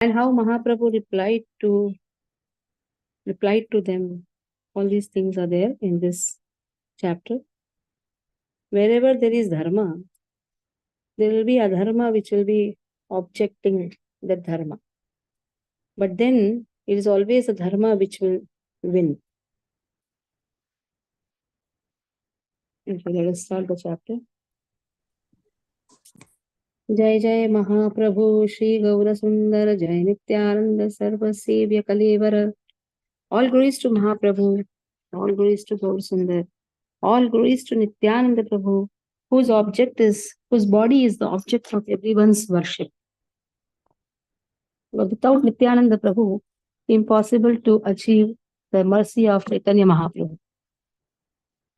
And how Mahaprabhu replied to them. All these things are there in this chapter. Wherever there is dharma, there will be adharma which will be objecting that dharma. But then it is always a dharma which will win. Okay, let us start the chapter. जय जय महाप्रभु श्री गौर सुंदर जय नित्यानंद सर्व सेव्य कलेवर. All glories to Mahaprabhu, all glories to Gaur Sundar, all glories to Nityananda Prabhu, whose body is the object of everyone's worship. But without Nityananda Prabhu, impossible to achieve the mercy of Chaitanya Mahaprabhu.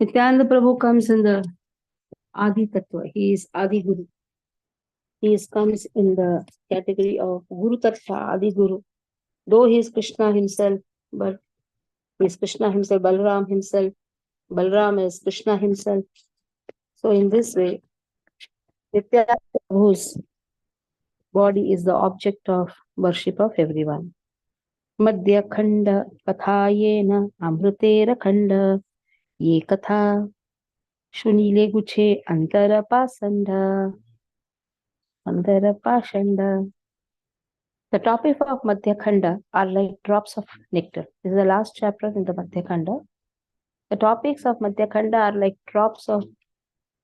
Nityananda Prabhu comes in the Adi Tattva. He is Adi Guru. He comes in the category of Guru Tattva, Adi Guru. Though he is Krishna himself, but he is Krishna himself, Balram himself. Balram is Krishna himself. So in this way, Nityananda Prabhu's body is the object of worship of everyone. Madhya Khand Kathayena Amrutera Khanda Ye Katha Shunile Guche Antara Pasanda. The topic of Madhya Khanda are like drops of nectar. This is the last chapter in the Madhya Khanda. The topics of Madhya Khanda are like drops of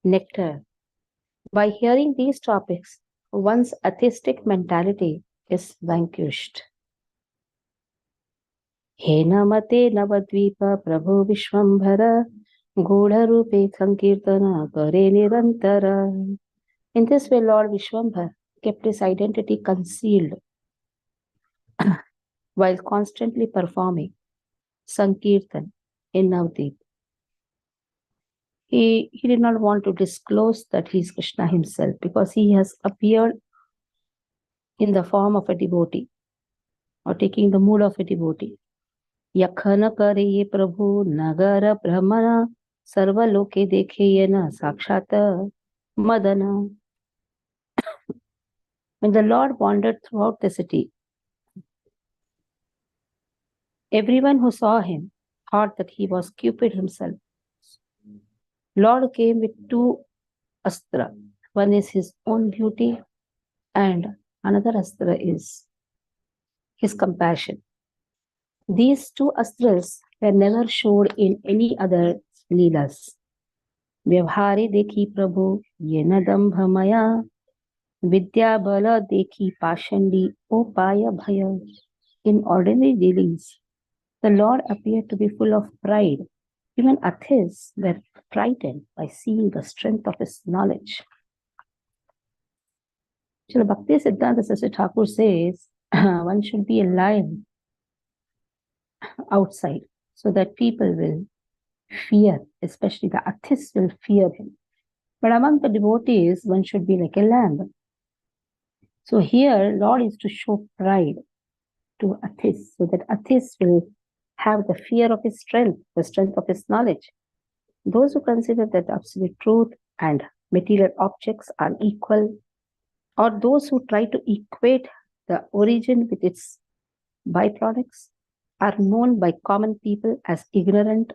nectar. By hearing these topics, one's atheistic mentality is vanquished. Hena mate navadvipa prabhu vishwambhara godha rupe sankirtana kare nirantara. In this way, Lord Vishwambhara kept his identity concealed while constantly performing Sankirtan in Navadvip. He did not want to disclose that he is Krishna himself because he has appeared in the form of a devotee or taking the mood of a devotee. Yakhana kare ye prabhu nagara brahmana sarva loke dekhe yena sakshata madana. When the Lord wandered throughout the city, everyone who saw him thought that he was Cupid himself. Lord came with two astra. One is his own beauty and another astra is his compassion. These two astras were never showed in any other leelas. Vyavhari dekhi prabhu yena dambhamaya vidya bala dekhi pashandi opaya bhaya. In ordinary dealings, the Lord appeared to be full of pride. Even atheists were frightened by seeing the strength of his knowledge. Srila Bhakti Siddhanta Saraswati Thakur says one should be a lion outside so that people will fear, especially the atheists will fear him. But among the devotees, one should be like a lamb. So here, Lord is to show pride to atheists so that atheists will have the fear of his strength, the strength of his knowledge. Those who consider that absolute truth and material objects are equal, or those who try to equate the origin with its byproducts, are known by common people as ignorant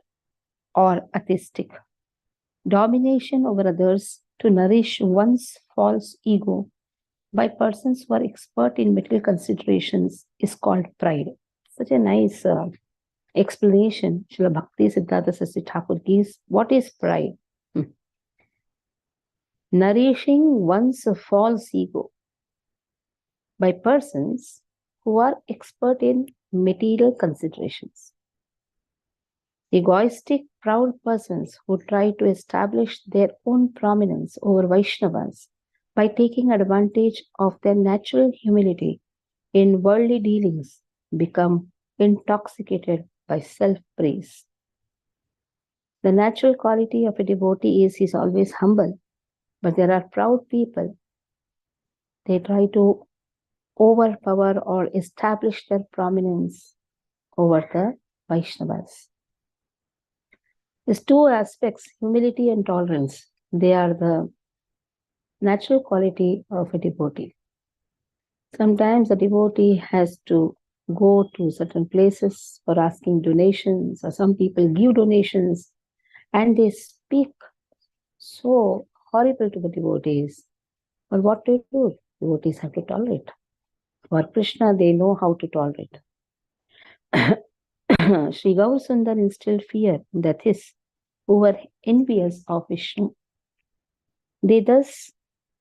or atheistic. Domination over others to nourish one's false ego by persons who are expert in material considerations is called pride. Such a nice explanation Srila Bhakti Siddhanta Saraswati Thakur gives. What is pride? Nourishing one's false ego by persons who are expert in material considerations. Egoistic, proud persons who try to establish their own prominence over Vaishnavas by taking advantage of their natural humility in worldly dealings become intoxicated by self-praise. The natural quality of a devotee is he is always humble, but there are proud people. They try to overpower or establish their prominence over the Vaishnavas. These two aspects, humility and tolerance, they are the natural quality of a devotee. Sometimes the devotee has to go to certain places for asking donations, or some people give donations and they speak so horrible to the devotees. But what to do? Devotees have to tolerate. For Krishna, they know how to tolerate. Sri Gaurasundar instilled fear in the atheists who were envious of Vishnu. They thus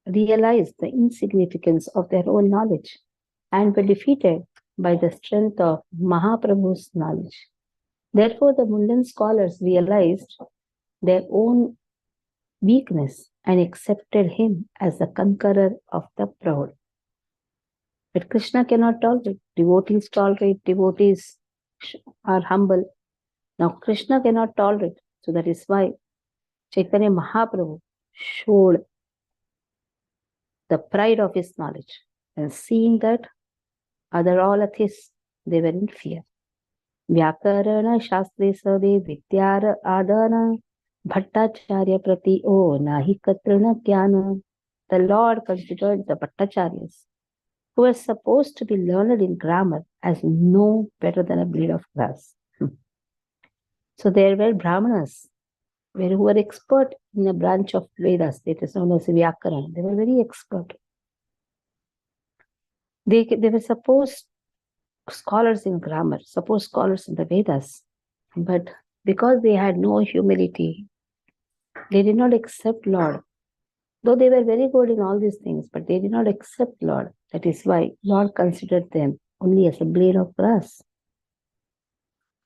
realized the insignificance of their own knowledge and were defeated by the strength of Mahaprabhu's knowledge. Therefore, the Mundan scholars realized their own weakness and accepted him as the conqueror of the proud. But Krishna cannot tolerate. Devotees tolerate. Devotees are humble. Now, Krishna cannot tolerate. So that is why Chaitanya Mahaprabhu showed the pride of his knowledge. And seeing that other all atheists, they were in fear. Vyakarana Shastre Sade Vidyara Adana Bhattacharya Prati O Nahi Katrana Kyana. The Lord considered the Bhattacharyas, who were supposed to be learned in grammar, as no better than a blade of grass. So there were Brahmanas who were expert in a branch of Vedas, that is known as Vyakarana. They were very expert. They were supposed scholars in grammar, supposed scholars in the Vedas. But because they had no humility, they did not accept Lord. Though they were very good in all these things, but they did not accept Lord. That is why Lord considered them only as a blade of grass.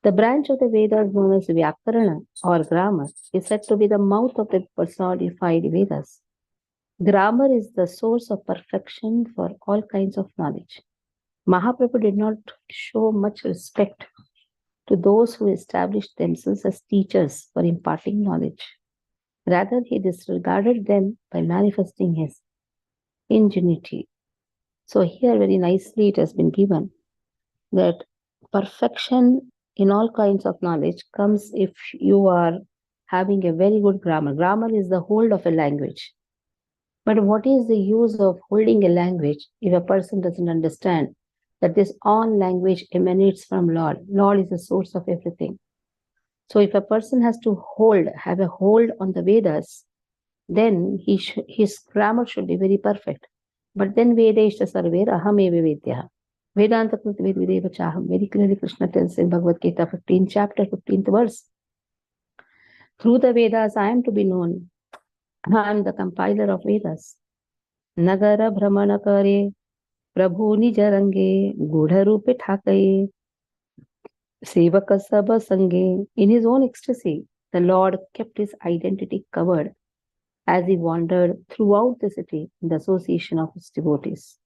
The branch of the Vedas known as Vyakarana or grammar is said to be the mouth of the personified Vedas. Grammar is the source of perfection for all kinds of knowledge. Mahaprabhu did not show much respect to those who established themselves as teachers for imparting knowledge. Rather, he disregarded them by manifesting his ingenuity. So here very nicely it has been given that perfection in all kinds of knowledge comes if you are having a very good grammar. Grammar is the hold of a language. But what is the use of holding a language if a person doesn't understand that this all language emanates from Lord? Lord is the source of everything. So if a person has to have a hold on the Vedas, then his grammar should be very perfect. But then Vedeshta Sarver Ahameva Vedya. Vedanta Kriti Vedvideva Chaham. Very clearly Krishna tells in Bhagavad Gita 15th chapter, 15th verse. Through the Vedas I am to be known. I am the compiler of Vedas. Nagara Brahmana Kare Prabhu Nijarange Gudha Rupe Thakaye Sevaka Sabha Sange. In his own ecstasy, the Lord kept his identity covered as he wandered throughout the city in the association of his devotees.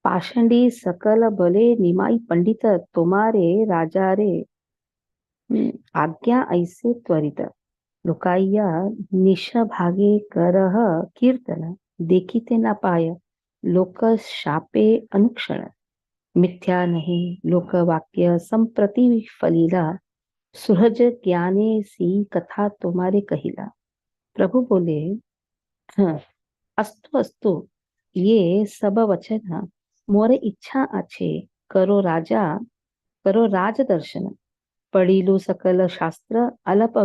Pashandi Sakala Bale Nimai Pandita Tomare Rajare Agya Aise Twarita Lokaya Nisha Bhage Karaha Kirtana Dekite na Paya Loka Shape Anukshana मिथ्या नहीं लोक वाक्य संप्रति फलीला सुहज ज्ञाने सी कथा तुम्हारे कहिला. प्रभु बोले अस्तु अस्तु ये सब वचन मोर इच्छा अच्छे करो राज दर्शन पढ़िलु सकल शास्त्र अल्प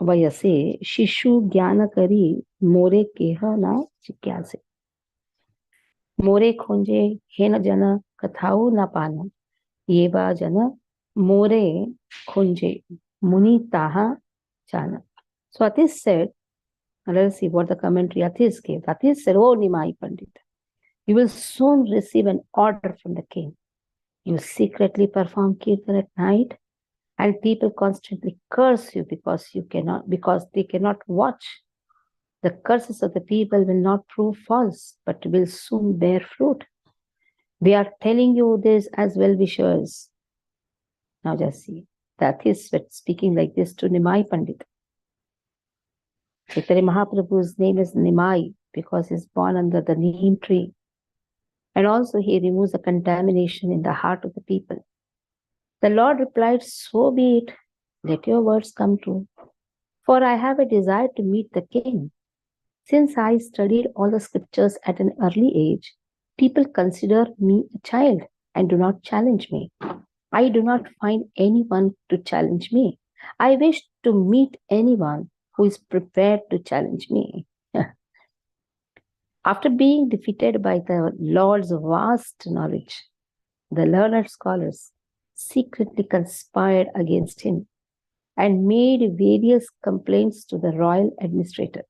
वयसे शिशु ज्ञान करी मोरे केह न जिज्ञासे. मोरे खोंजे हेन जन कथाओ न पाना ये बा जन मोरे खोंजे muni taha chana. So Atis said, let us see what the commentary Atis gave. Atis said, oh Nimai Pandit, you will soon receive an order from the king. You secretly perform kirtan at night, and people constantly curse you because they cannot watch. The curses of the people will not prove false, but will soon bear fruit. We are telling you this as well-wishers. Now just see, that is speaking like this to Nimai Pandit. Chaitanya Mahaprabhu's name is Nimai because he's born under the neem tree. And also he removes the contamination in the heart of the people. The Lord replied, so be it. Let your words come true. For I have a desire to meet the king. Since I studied all the scriptures at an early age, People consider me a child and do not challenge me. I do not find anyone to challenge me. I wish to meet anyone who is prepared to challenge me. After being defeated by the Lord's vast knowledge, the learned scholars secretly conspired against him and made various complaints to the royal administrator.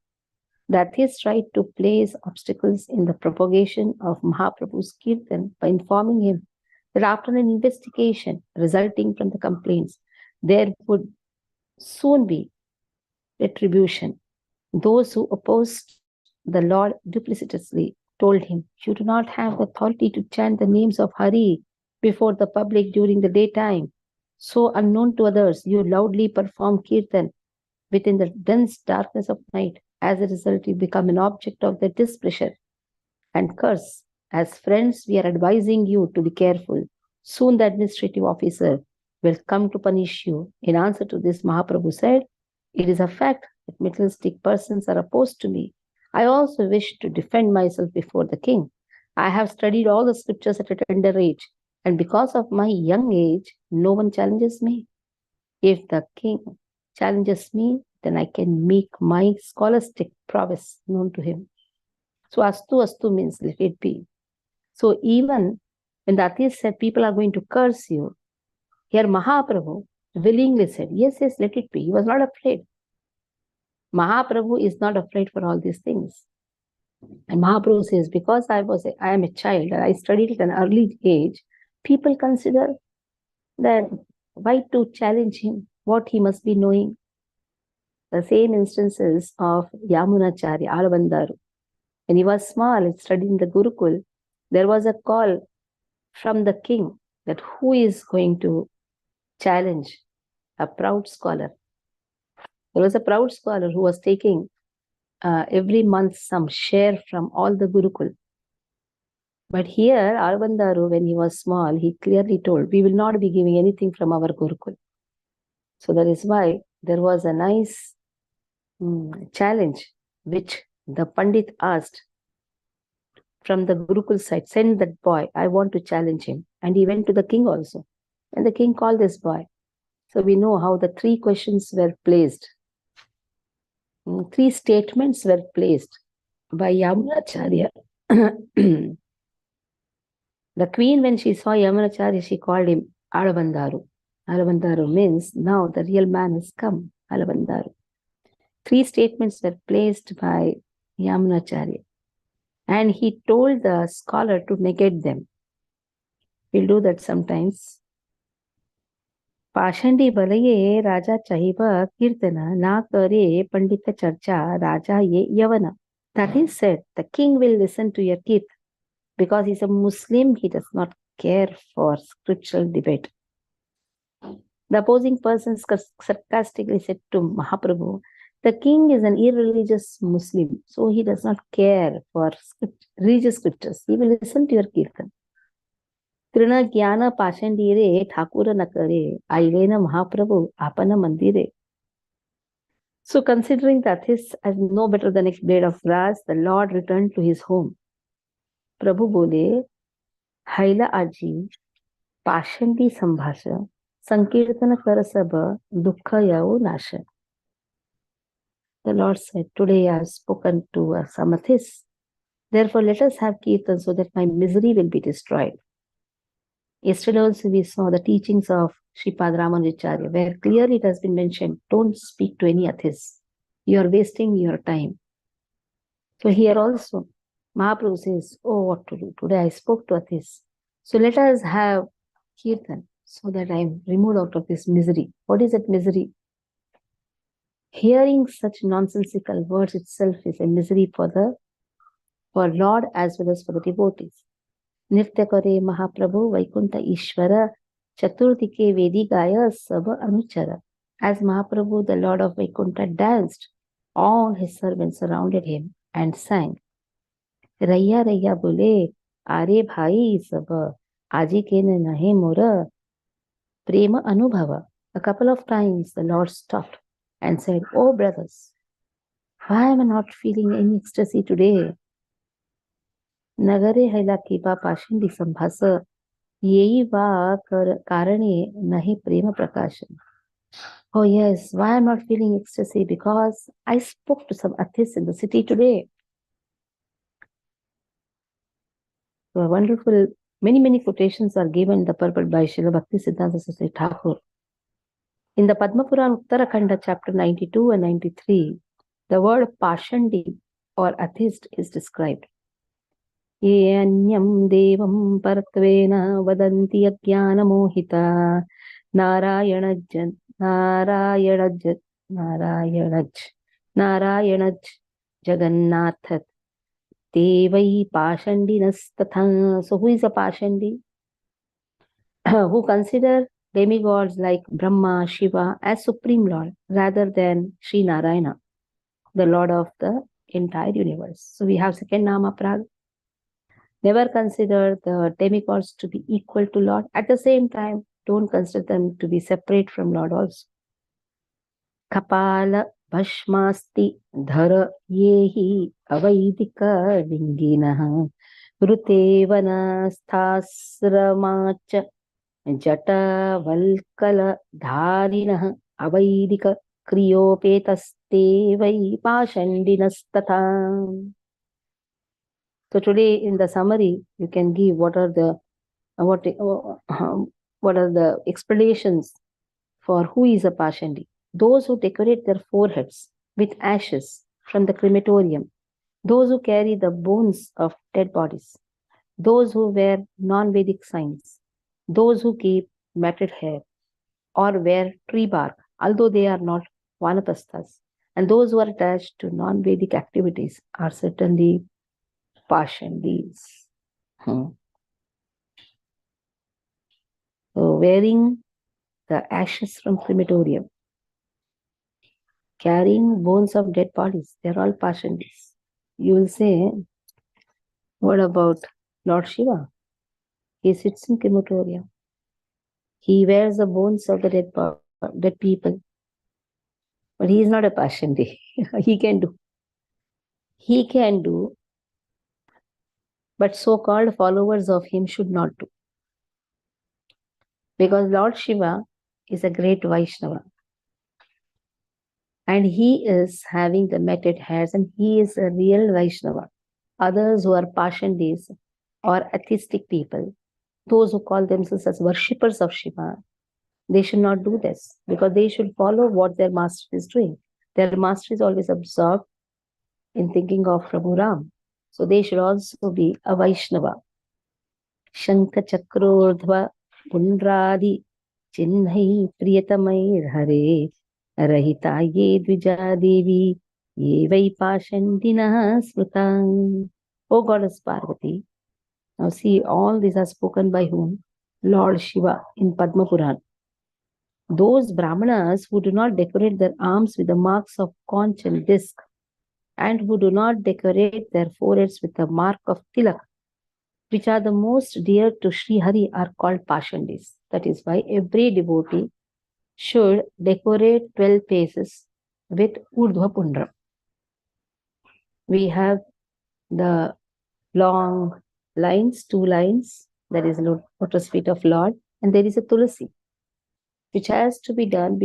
The atheists tried to place obstacles in the propagation of Mahaprabhu's Kirtan by informing him that after an investigation resulting from the complaints, there would soon be retribution. Those who opposed the Lord duplicitously told him, "You do not have the authority to chant the names of Hari before the public during the daytime. So unknown to others, you loudly perform Kirtan within the dense darkness of night. As a result, you become an object of their displeasure and curse. As friends, we are advising you to be careful. Soon the administrative officer will come to punish you." In answer to this, Mahaprabhu said, "It is a fact that materialistic persons are opposed to me. I also wish to defend myself before the king. I have studied all the scriptures at a tender age, and because of my young age, no one challenges me. If the king challenges me, then I can make my scholastic prowess known to him." So astu astu means let it be. So even when the atheist said people are going to curse you, here Mahaprabhu willingly said, yes, yes, let it be. He was not afraid. Mahaprabhu is not afraid for all these things. And Mahaprabhu says, because I am a child and I studied at an early age, people consider that why to challenge him, what he must be knowing. The same instances of Yamunacharya, Alabandaru. When he was small and studied in the Gurukul, there was a call from the king that who is going to challenge a proud scholar. There was a proud scholar who was taking every month some share from all the Gurukul. But here, Albandaru, when he was small, he clearly told, we will not be giving anything from our Gurukul. So that is why there was a nice challenge which the Pandit asked from the Gurukul side, send that boy, I want to challenge him. And he went to the king also. And the king called this boy. So we know how the three questions were placed. Three statements were placed by Yamunacharya. The queen, when she saw Yamunacharya, she called him Alabandaru. Alabandaru means now the real man has come, Alabandaru. Three statements were placed by Yamunacharya. And he told the scholar to negate them. We'll do that sometimes. Pashandi balaye raja chahiva kirtana na kare pandita charcha raja ye yavana. That is said, the king will listen to your kirtan. Because he's a Muslim, he does not care for scriptural debate. The opposing person sarcastically said to Mahaprabhu, the king is an irreligious Muslim, so he does not care for religious scriptures. He will listen to your kirtan. Trina Jnana Pashandire Thakura Nakare Ailena Mahaprabhu Apana Mandire. So considering that atheists as no better than a blade of grass, the Lord returned to his home. Prabhu bole, Haila Aji, Pashandi Sambhasha, Sankirtana Karasabha, Dukha Yao Nasha. The Lord said, today I have spoken to some atheists. Therefore, let us have kirtan so that my misery will be destroyed. Yesterday also we saw the teachings of Shri Ramanujaracharya, where clearly it has been mentioned, don't speak to any atheists. You are wasting your time. So here also, Mahaprabhu says, oh, what to do? Today I spoke to atheists. So let us have kirtan so that I am removed out of this misery. What is that misery? Hearing such nonsensical words itself is a misery for Lord as well as for the devotees. Nritya kare Mahaprabhu Vaikunta Ishvara Chaturdike Vedigaya Saba Anuchara. As Mahaprabhu, the Lord of Vaikunta, danced, all his servants surrounded him and sang. Raya Raya Bole Are Bhai Saba Aji Kene Nahe Mora Prema Anubhava. A couple of times the Lord stopped and said, oh brothers, why am I not feeling any ecstasy today? Nagare haila kipa pashindi sambhasa yehi va karane nahi prema prakashan. Oh yes, why I'm not feeling ecstasy? Because I spoke to some atheists in the city today. So wonderful, many quotations are given in the purport by Srila Bhakti Siddhanta Saraswati Thakur. In the Padma Purana Uttarakhanda chapter 92 and 93, the word Pashandi or atheist is described. Ye anyam devam paratvena vadanti ajnanamohita narayanaj narayanaj narayanaj narayanaj jagannathat devai pashandinas. So who is a Pashandi? Who consider demigods like Brahma, Shiva as Supreme Lord rather than Sri Narayana, the Lord of the entire universe. So we have second Nama Prag. Never consider the demigods to be equal to Lord. At the same time, don't consider them to be separate from Lord also. Kapala Bhashmasti Dhara Yehi Avaidika Linginaha Rutevana Sthasramacha Jatavalkala Avaidika Kriyopetaste Vai Pashandinastata. So today in the summary, you can give what are the explanations for who is a Pashandi. Those who decorate their foreheads with ashes from the crematorium, those who carry the bones of dead bodies, those who wear non-Vedic signs, those who keep matted hair or wear tree bark, although they are not Vanapasthas, and those who are attached to non-Vedic activities are certainly Pashandis. So wearing the ashes from crematorium, carrying bones of dead bodies, they're all Pashandis. You will say, what about Lord Shiva? He sits in crematorium. He wears the bones of the dead people. But he is not a Pashandi. He can do. He can do, but so-called followers of him should not do. Because Lord Shiva is a great Vaishnava. And he is having the matted hairs and he is a real Vaishnava. Others who are Pashandis or atheistic people, those who call themselves as worshippers of Shiva, they should not do this because they should follow what their master is doing. Their master is always absorbed in thinking of Prabhu Ram. So they should also be a Vaishnava. Shankha Chakrodhva Pundradi Chinnai Priyatamai Hare Rahita Ye Dvija Devi Ye Vai Pashandina Smrutang. O Goddess Parvati. Now see, all these are spoken by whom? Lord Shiva in Padma Purana. Those Brahmanas who do not decorate their arms with the marks of conch and disc and who do not decorate their foreheads with the mark of tilak, which are the most dear to Sri Hari, are called Pashandis. That is why every devotee should decorate 12 paces with Urdhva Pundram. We have the long lines, 2 lines, that is lotus feet of Lord, and there is a Tulasi, which has to be done,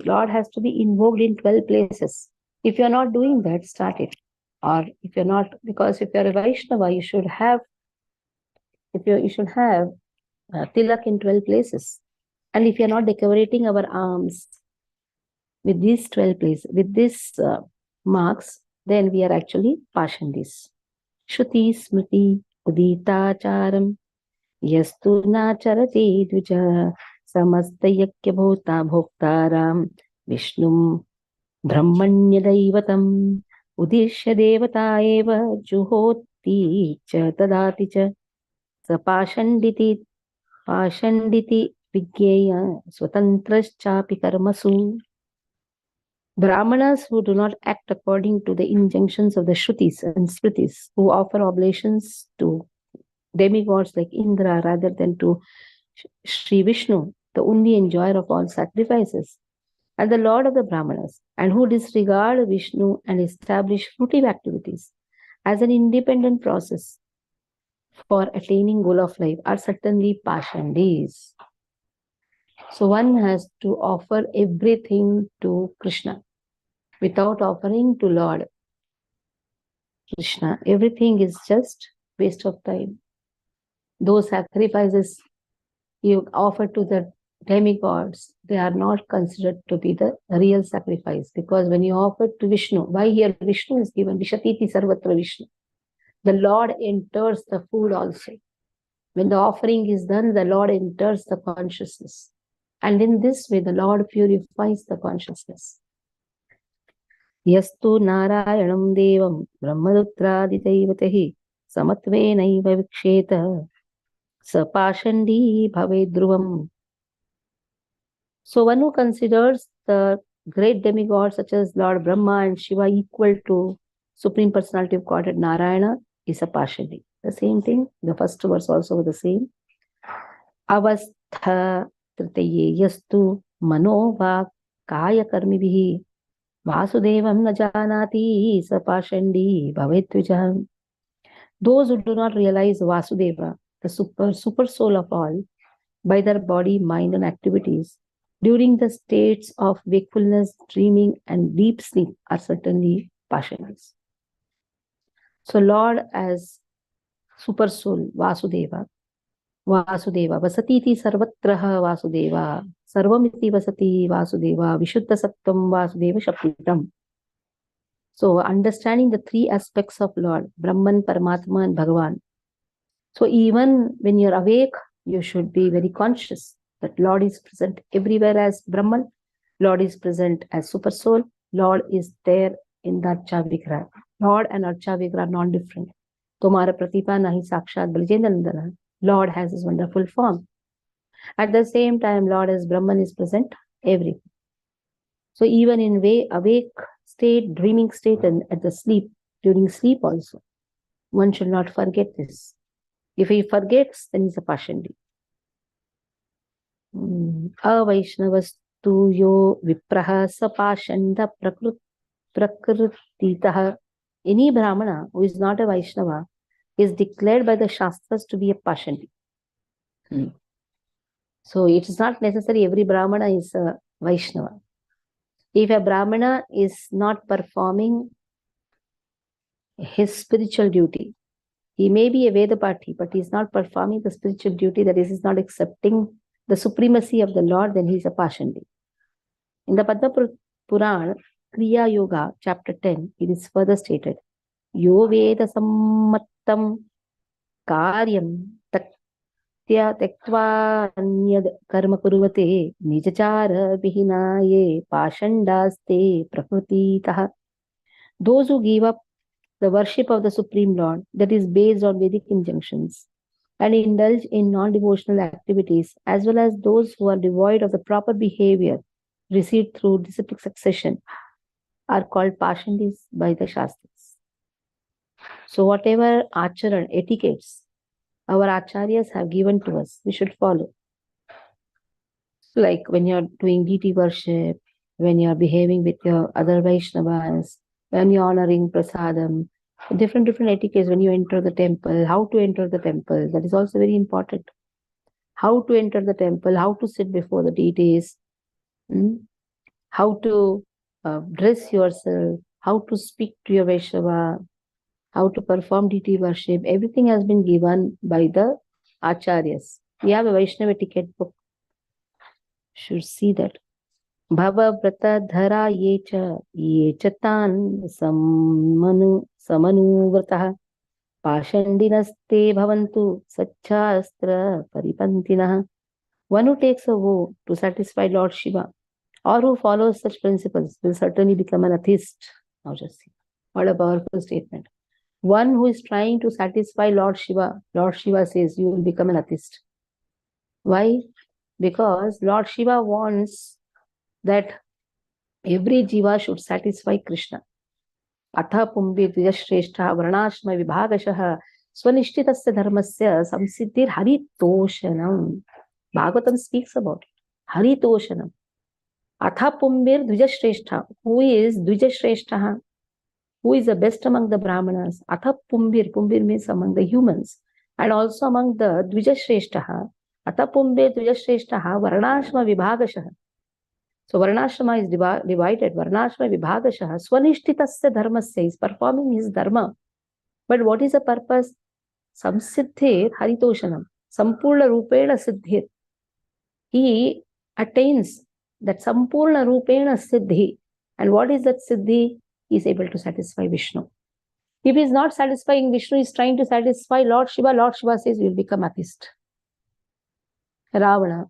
Lord has to be invoked in 12 places. If you're not doing that, start it. Or if you're not, because if you're a Vaishnava, you should have tilak in 12 places. And if you're not decorating our arms with these 12 places, with these marks, then we are actually Pashandis. Shruti Smriti Uditacharam Yastu Nacharati Dvija Samastayakya Bhota Bhoktaram Vishnum Brahmanya Daivatam Udishya Devata Eva Juhoti Cha Tadati Cha Sapashanditi Vigyeya Swatantraschapi Karmasu. Brahmanas who do not act according to the injunctions of the Shrutis and Smritis, who offer oblations to demigods like Indra rather than to Sri Vishnu, the only enjoyer of all sacrifices, and the Lord of the Brahmanas, and who disregard Vishnu and establish fruitive activities as an independent process, for attaining goal of life are certainly pashandis. So one has to offer everything to Krishna. Without offering to Lord Krishna, everything is just waste of time. Those sacrifices you offer to the demigods, they are not considered to be the real sacrifice. Because when you offer to Vishnu, why here Vishnu is given? Vishatiti Sarvatra Vishnu. The Lord enters the food also. When the offering is done, the Lord enters the consciousness. And in this way, the Lord purifies the consciousness. Yastu Narayanam Devam Brahmadutraaditaivatah Samatvenaiva Viksheta Sapashandi Bhavedruvam. So one who considers the great demigods such as Lord Brahma and Shiva equal to Supreme Personality of Godhead Narayana is a Pashandi. The same thing, the first verse also the same. Avastha tritaye yastu manova kaya karmibhi Vasudevam na janati sapashandi bhavetvijam. Those who do not realize Vasudeva, the super soul of all, by their body, mind, and activities, during the states of wakefulness, dreaming, and deep sleep are certainly passions. So Lord as super soul, Vasudeva, vasatiti sarvatraha Vasudeva, sarvamiti vasati Vasudeva, vishuddha sattam Vasudeva shaktitam. So understanding the three aspects of Lord, Brahman, Paramatma, and Bhagavan. So even when you're awake, you should be very conscious that Lord is present everywhere as Brahman, Lord is present as Super Soul, Lord is there in the Archa Vigraha. Lord and Archa Vigraha are non-different. Tomara Pratipa Nahi Sakshat Balijendra. Lord has his wonderful form. At the same time, Lord as Brahman is present everywhere. So even in awake state, dreaming state, and at the sleep, during sleep also, one should not forget this. If he forgets, then he's a Pashandi. Avaishnavastu yo vipraha sapashanda prakrutitaha. Any Brahmana who is not a Vaishnava is declared by the Shastras to be a Pashandi. So it is not necessary every Brahmana is a Vaishnava. If a Brahmana is not performing his spiritual duty, he may be a Vedapati, but he is not performing the spiritual duty, that is, he is not accepting the supremacy of the Lord, then he is a Pashandi. In the Padma Purana, Kriya Yoga, chapter 10, it is further stated, Yo Veda Sammattam Karyam Tektva Anyad Karma Kurvate Nijachara Vihinaye Pashandaste Prakrutitaha. Those who give up the worship of the Supreme Lord that is based on Vedic injunctions and indulge in non-devotional activities, as well as those who are devoid of the proper behavior received through disciplic succession, are called Pashandis by the Shastras. So whatever acharan, etiquettes, our acharyas have given to us, we should follow. Like when you're doing deity worship, when you're behaving with your other Vaishnavas, when you're honoring prasadam, different etiquettes when you enter the temple, how to enter the temple, that is also very important. How to enter the temple, how to sit before the deities, how to dress yourself, how to speak to your Vaishnava, how to perform deity worship, everything has been given by the acharyas. We have a Vaishnava etiquette book. Should see that. Bhava Vrata Dhara Yecha Yechatan Samanu Vratah Pashandinaste Bhavantu Satchastra Paripantinah. One who takes a vow to satisfy Lord Shiva or who follows such principles will certainly become an atheist. Now just see. What a powerful statement. One who is trying to satisfy Lord Shiva says you will become an atheist. Why? Because Lord Shiva wants that every jiva should satisfy Krishna. Atha Pumbi Dvijashreshta Varnashma Vibhagashaha Swanishthitasya Dharmasya Samsiddhir Haritoshanam. Bhagavatam speaks about it. Haritoshanam. Atha Pumbir Dvijashreshta. Who is Dvijashreshta? Who is the best among the Brahmanas? Atha Pumbir. Pumbir means among the humans. And also among the Dvijashreshtaha, Atapumbe Dvijashreshtaha, Varnashma Vibhagashaha. So Varnashrama is divided. Varnashrama Vibhagashaha, Swanishtitasya Dharmasya is performing his dharma. But what is the purpose? Samsiddhir Haritoshanam. Sampurna Rupena Siddhir. He attains that Sampurna Rupena Siddhi. And what is that Siddhi? He is able to satisfy Vishnu. If he is not satisfying Vishnu, he is trying to satisfy Lord Shiva. Lord Shiva says, you will become atheist. Ravana,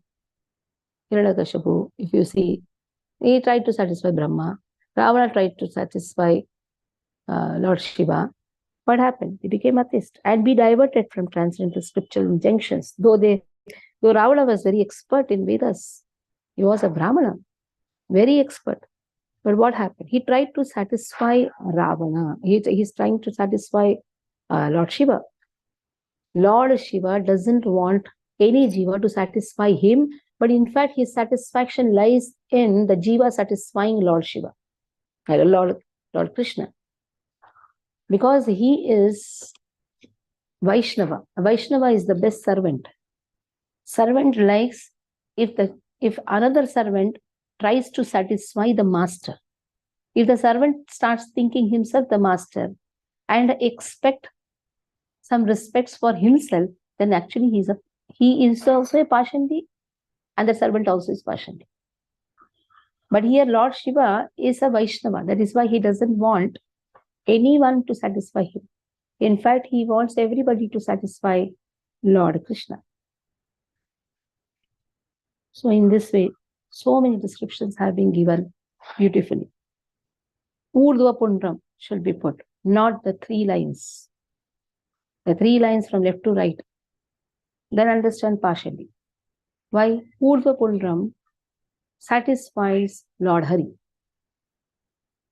Hiranyakashipu, if you see, he tried to satisfy Brahma. Ravana tried to satisfy Lord Shiva. What happened? He became atheist and be diverted from transcendental scriptural injunctions. Though Ravana was very expert in Vedas, he was a Brahmana, very expert. But what happened? He tried to satisfy Ravana. He's trying to satisfy Lord Shiva. Lord Shiva doesn't want any jiva to satisfy him, but in fact, his satisfaction lies in the jiva satisfying Lord Shiva, Lord Krishna. Because he is Vaishnava. Vaishnava is the best servant. Servant likes if another servant tries to satisfy the master. If the servant starts thinking himself the master and expect some respects for himself, then actually he is also a Pashandi and the servant also is Pashandi. But here Lord Shiva is a Vaishnava. That is why he doesn't want anyone to satisfy him. In fact, he wants everybody to satisfy Lord Krishna. So in this way, so many descriptions have been given beautifully. Urdhva Pundram should be put, not the 3 lines. The 3 lines from left to right. Then understand partially. Why? Urdhva Pundram satisfies Lord Hari.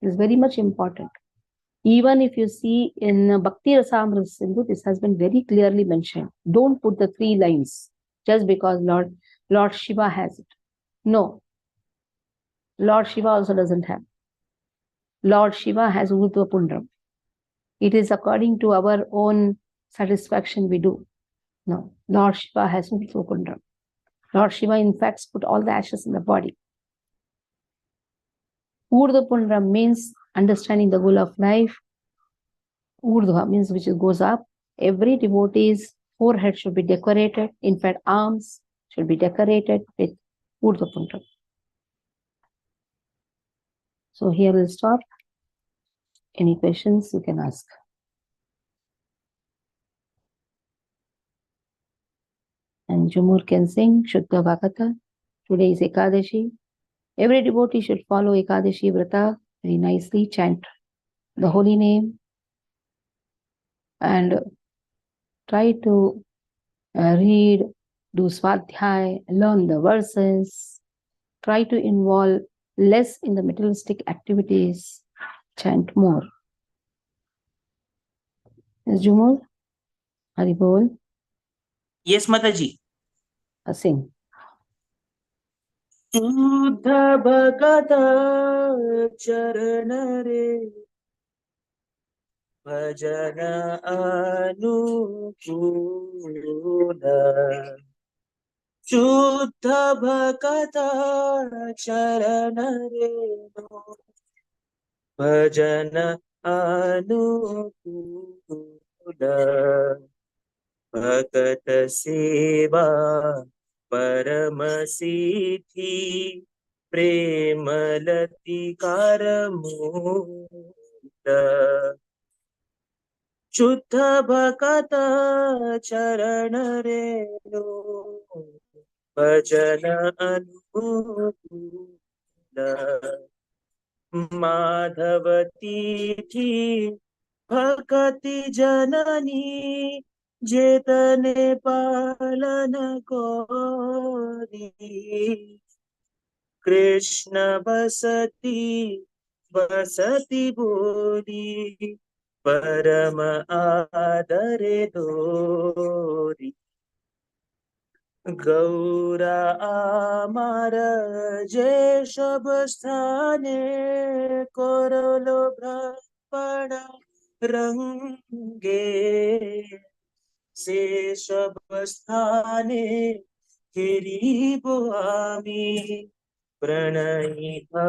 It is very much important. Even if you see in Bhakti Rasamrita Sindhu, this has been very clearly mentioned. Don't put the 3 lines just because Lord Shiva has it. No. Lord Shiva also doesn't have. Lord Shiva has Urdhva Pundram. It is according to our own satisfaction we do. No. Lord Shiva has Urdhva Pundram. Lord Shiva, in fact, put all the ashes in the body. Urdhva Pundram means understanding the goal of life. Urdhva means which goes up. Every devotee's forehead should be decorated. In fact, arms should be decorated with Urdhva Pundram. So here we'll stop. Any questions you can ask. And Jumur can sing Shuddha Bhagavata. Today is Ekadashi. Every devotee should follow Ekadashi Vrata very nicely, chant the holy name and try to read, do Swadhyay, learn the verses, try to involve less in the materialistic activities, chant more. Yes, Jumur? Haribol? Yes, Mataji. Sing. Shuddha Bhagata Charana Re Bhajana Anukula Shuddha Bhagata Charana Re Bhajana Anukula Bhagat Seva Paramasiddhi Premalati Karamula Shuddha Bhakata Charana Renu Bhajana Anukula Madhavati Thi Bhakati Janani Jetane Palana Kori Krishna Basati Bodhi Parama Adare Dori Gaura Amara Jeshabasthane Korolo Brahmana Range शेषवस्थाने गिरिबो आमी प्रणयिता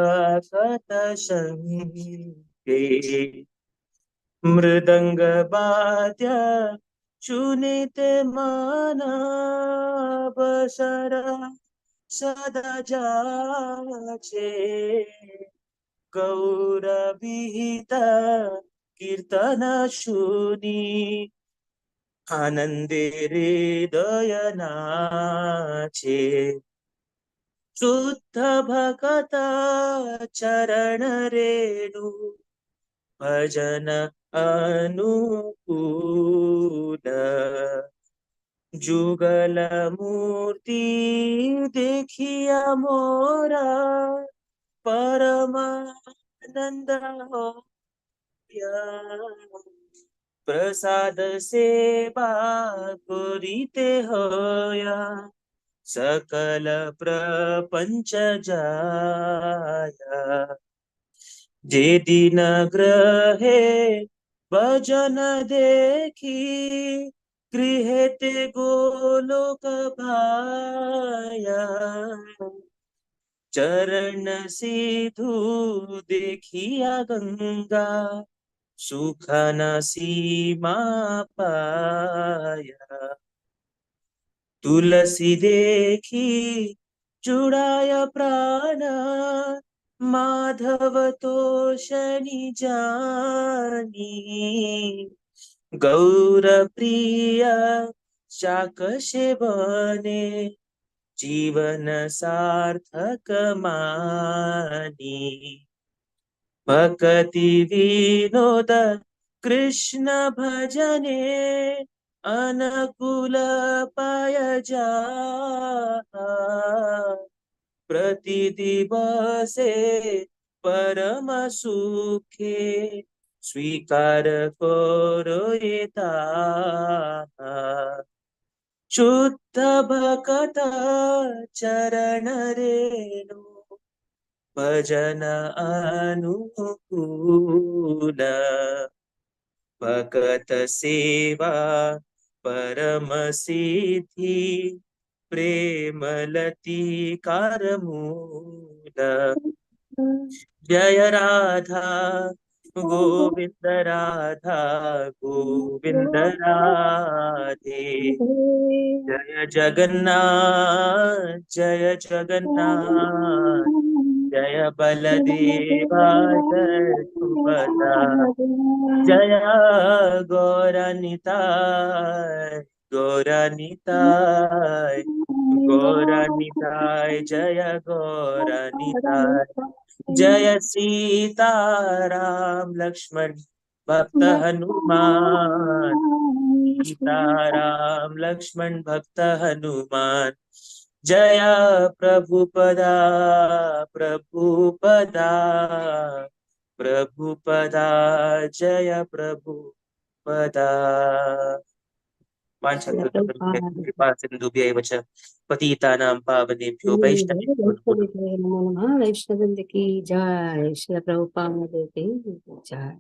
कथशङ्के मृदङ्गवाद्य चुनिते माना बसरा सदा जाचे गौरविहिता कीर्तन शुनी आनंदे हृदय नाचे शुद्ध भगत चरण रेणु भजन अनुकूल जुगल मूर्ति देखिया मोरा परमानंद होया प्रसाद सेवा करिते होया सकल प्रपंच जाया जे दिन ग्रहे भजन देखी गृहे ते गोलोक भाया चरण सिधु देखिया गंगा सुख न सीमा पाया तुलसी देखी जुड़ाय प्राण माधव तो शनि जानी गौर प्रिय चाकशे बने जीवन सार्थक मानी भक्ति विनोद कृष्ण भजने अनुकूल पाय जा प्रति दिवसे परम सुखे स्वीकार करो येता शुद्ध भक्त चरण रेणु भजन अनुकूल भगत सेवा परम सिद्धि प्रेमलती कारमूल जय राधा गोविंद राधा गोविंद राधे जय जगन्नाथ जय जगन्नाथ जय बलदेवा जय सुभद्रा जय गौरनिताय गौरनिताय गौरनिताय जय गौरनिताय जय सीताराम लक्ष्मण भक्त हनुमान सीताराम लक्ष्मण भक्त हनुमान जय प्रभुपदा प्रभुपदा प्रभुपदा जय प्रभुपदा कृपा सिन्धुभ्यैव च पतितानां पावनेभ्यो वैष्णवेभ्यो नमो नमः। नमो नमः। वैष्णवृंद की जय। श्री प्रभुपाद की जय।